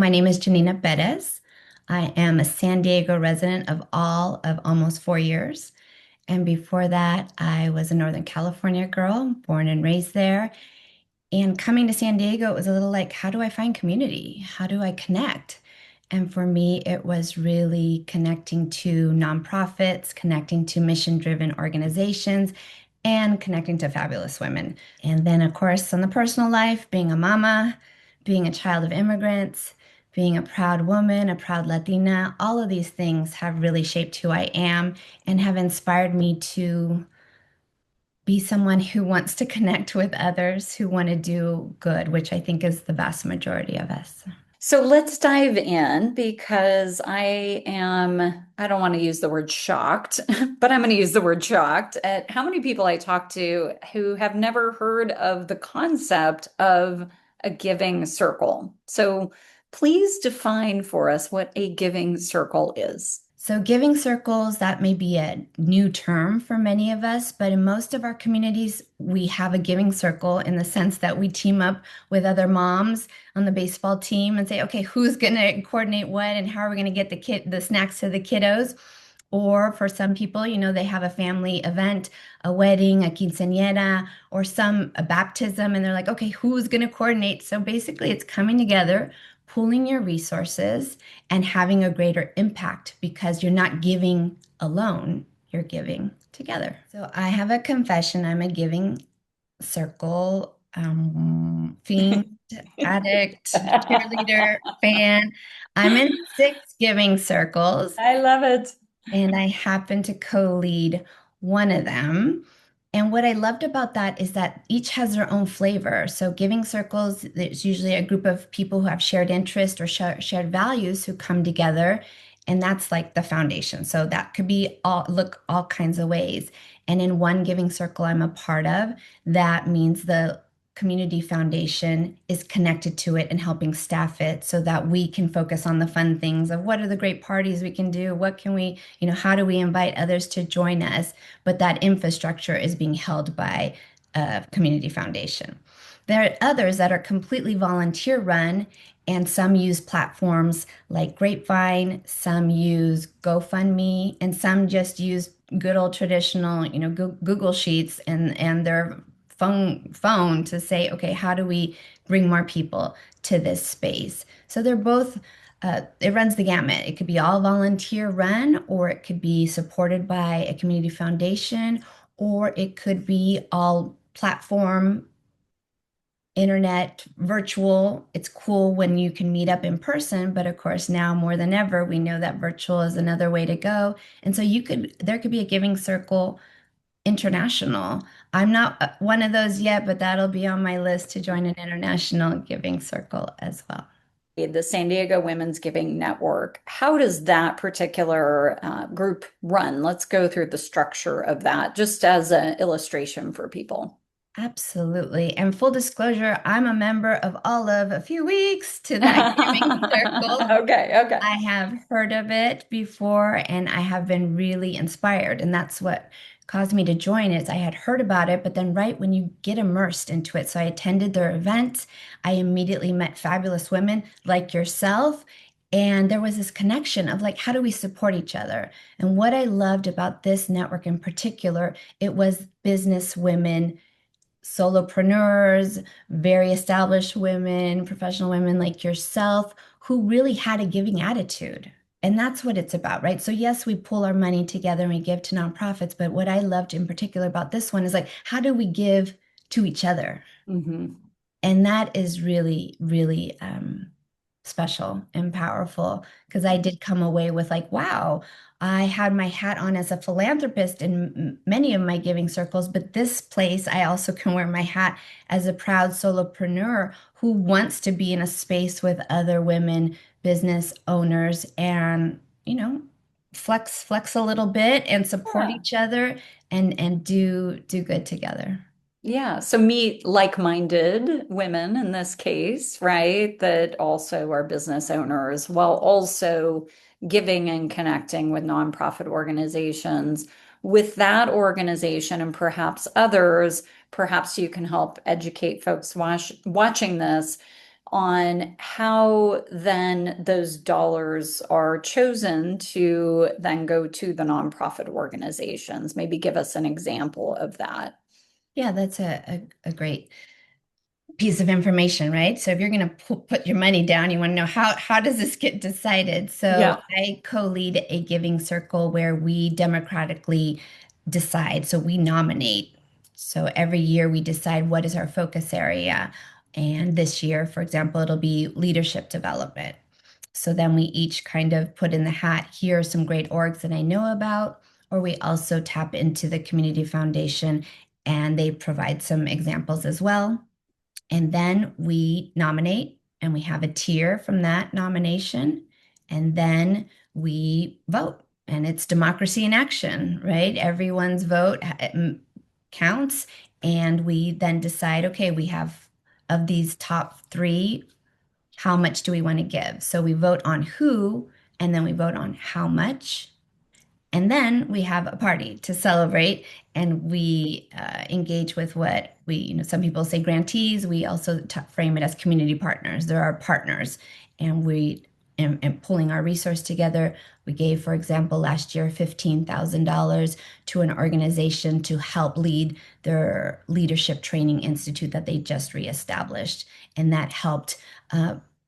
my name is Giannina Perez. I am a San Diego resident of all of almost 4 years. And before that, I was a Northern California girl, born and raised there. And coming to San Diego, it was a little like, how do I find community? How do I connect? And for me, it was really connecting to nonprofits, connecting to mission-driven organizations, and connecting to fabulous women. And then, of course, on the personal life, being a mama, being a child of immigrants, being a proud woman, a proud Latina, all of these things have really shaped who I am and have inspired me to be someone who wants to connect with others who want to do good, which I think is the vast majority of us. So let's dive in because I don't want to use the word shocked, but I'm going to use the word shocked at how many people I talk to who have never heard of the concept of a giving circle. So please define for us what a giving circle is. So, giving circles, that may be a new term for many of us, but in most of our communities, we have a giving circle in the sense that we team up with other moms on the baseball team and say, okay, who's going to coordinate what and how are we going to get the snacks to the kiddos? Or for some people, they have a family event, a wedding, a quinceañera, or a baptism, and they're like, okay, who's going to coordinate? So basically, it's coming together, pooling your resources, and having a greater impact because you're not giving alone, you're giving together. So I have a confession. I'm a giving circle fiend, addict, cheerleader, fan. I'm in 6 giving circles. I love it. And I happen to co-lead one of them. And what I loved about that is that each has their own flavor. So giving circles, there's usually a group of people who have shared interest or shared values who come together, and that's like the foundation. So that could be all kinds of ways. And in one giving circle I'm a part of, that means the community foundation is connected to it and helping staff it so that we can focus on the fun things of what are the great parties we can do, what can we, how do we invite others to join us, but that infrastructure is being held by a community foundation. There are others that are completely volunteer run, and some use platforms like Grapevine, some use GoFundMe, and some just use good old traditional, Google Sheets and their phone to say, okay, how do we bring more people to this space? So they're both, it runs the gamut. It could be all volunteer run, or it could be supported by a community foundation, or it could be all platform, internet, virtual. It's cool when you can meet up in person, but of course, now more than ever, we know that virtual is another way to go. And so there could be a giving circle international. I'm not one of those yet, but that'll be on my list to join an international giving circle as well. The San Diego Women's Giving Network. How does that particular group run? Let's go through the structure of that just as an illustration for people. Absolutely. And full disclosure, I'm a member of all of a few weeks to that giving circle. Okay, okay. I have heard of it before and I have been really inspired. And that's what caused me to join is I had heard about it, but then right when you get immersed into it. So I attended their event. I immediately met fabulous women like yourself. And there was this connection of like, how do we support each other? And what I loved about this network in particular, it was business women, solopreneurs, very established women, professional women like yourself, who really had a giving attitude. And that's what it's about, right? So, yes, we pull our money together and we give to nonprofits. But what I loved in particular about this one is like, how do we give to each other? Hmm. And that is really, really special and powerful because I did come away with like, wow, I had my hat on as a philanthropist in many of my giving circles, but this place I also can wear my hat as a proud solopreneur who wants to be in a space with other women, business owners, and flex a little bit and support Yeah. each other and do good together. Yeah, so meet like-minded women in this case, right? That also are business owners while also giving and connecting with nonprofit organizations. With that organization and perhaps others, perhaps you can help educate folks watching this on how then those dollars are chosen to then go to the nonprofit organizations. Maybe give us an example of that. Yeah, that's a great piece of information, right? So if you're going to put your money down, you want to know how does this get decided? So Yeah. I co-lead a giving circle where we democratically decide. So we nominate. So every year we decide what is our focus area. And this year, for example, it'll be leadership development. So then we each kind of put in the hat, here are some great orgs that I know about, or we also tap into the community foundation and they provide some examples as well. And then we nominate and we have a tier from that nomination. And then we vote. And it's democracy in action, right? Everyone's vote counts. And we then decide, okay, we have of these top three, how much do we want to give? So we vote on who, and then we vote on how much. And then we have a party to celebrate, and we engage with what we, some people say grantees. We also frame it as community partners. There are partners, and we and pulling our resource together. We gave, for example, last year $15,000 to an organization to help lead their leadership training institute that they just reestablished, and that helped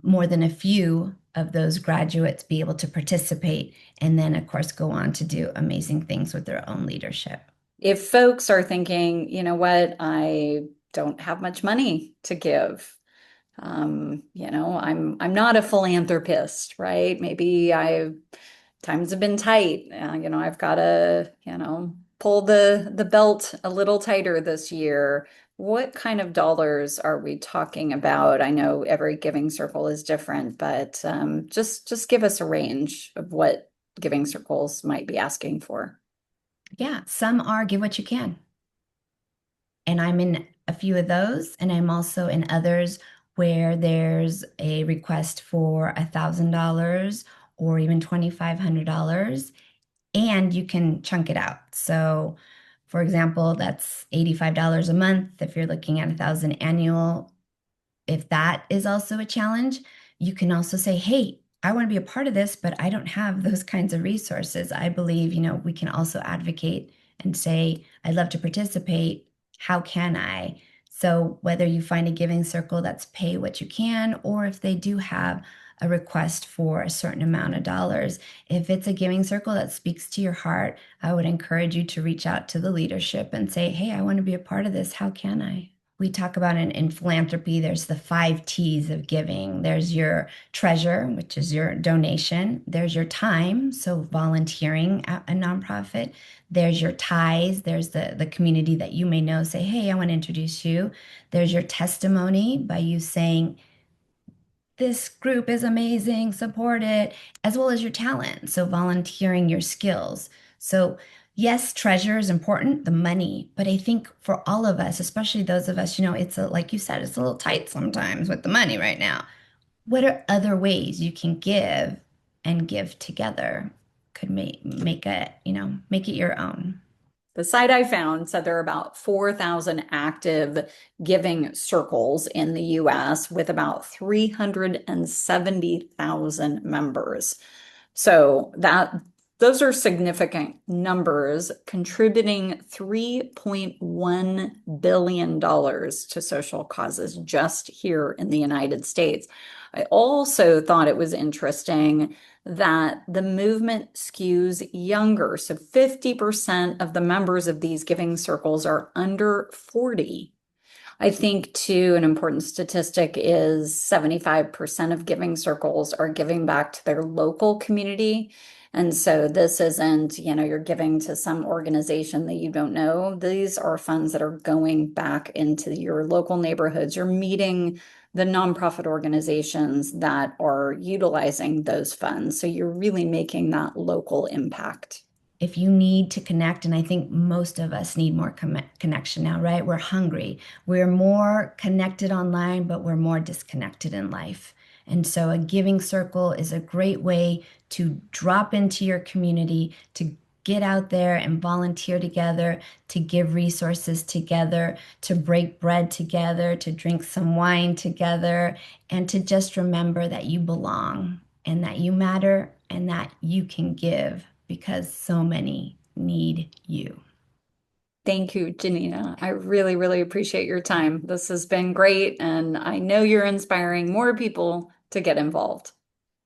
more than a few of those graduates be able to participate and then, of course, go on to do amazing things with their own leadership. If folks are thinking, you know what, I don't have much money to give. I'm not a philanthropist, right? Maybe I times have been tight. I've got to, pull the belt a little tighter this year. What kind of dollars are we talking about? I know every giving circle is different, but just give us a range of what giving circles might be asking for. Yeah, some are give what you can. And I'm in a few of those, and I'm also in others where there's a request for $1,000 or even $2,500, and you can chunk it out. So, for example, that's $85 a month. If you're looking at 1,000 annual, if that is also a challenge, you can also say, hey, I want to be a part of this, but I don't have those kinds of resources. I believe, we can also advocate and say, I'd love to participate. How can I? So, whether you find a giving circle that's pay what you can, or if they do have a request for a certain amount of dollars, if it's a giving circle that speaks to your heart, I would encourage you to reach out to the leadership and say, hey, I want to be a part of this. How can I? We talk about in philanthropy, there's the 5 T's of giving. There's your treasure, which is your donation. There's your time, so volunteering at a nonprofit. There's your ties. There's the community that you may know. Say, hey, I want to introduce you. There's your testimony by you saying, this group is amazing, support it, as well as your talent. So volunteering your skills. So yes, treasure is important, the money, but I think for all of us, especially those of us, it's like you said, it's a little tight sometimes with the money right now. What are other ways you can give and give together could make it your own? The site I found said there are about 4,000 active giving circles in the US with about 370,000 members. So that those are significant numbers, contributing $3.1 billion to social causes just here in the United States. I also thought it was interesting that the movement skews younger. So 50% of the members of these giving circles are under 40. I think too, an important statistic is 75% of giving circles are giving back to their local community. And so this isn't, you're giving to some organization that you don't know. These are funds that are going back into your local neighborhoods. You're meeting the nonprofit organizations that are utilizing those funds. So you're really making that local impact. If you need to connect, and I think most of us need more connection now, right? We're hungry. We're more connected online, but we're more disconnected in life. And so a giving circle is a great way to drop into your community, to get out there and volunteer together, to give resources together, to break bread together, to drink some wine together, and to just remember that you belong and that you matter and that you can give because so many need you. Thank you, Giannina. I really, really appreciate your time. This has been great, and I know you're inspiring more people to get involved.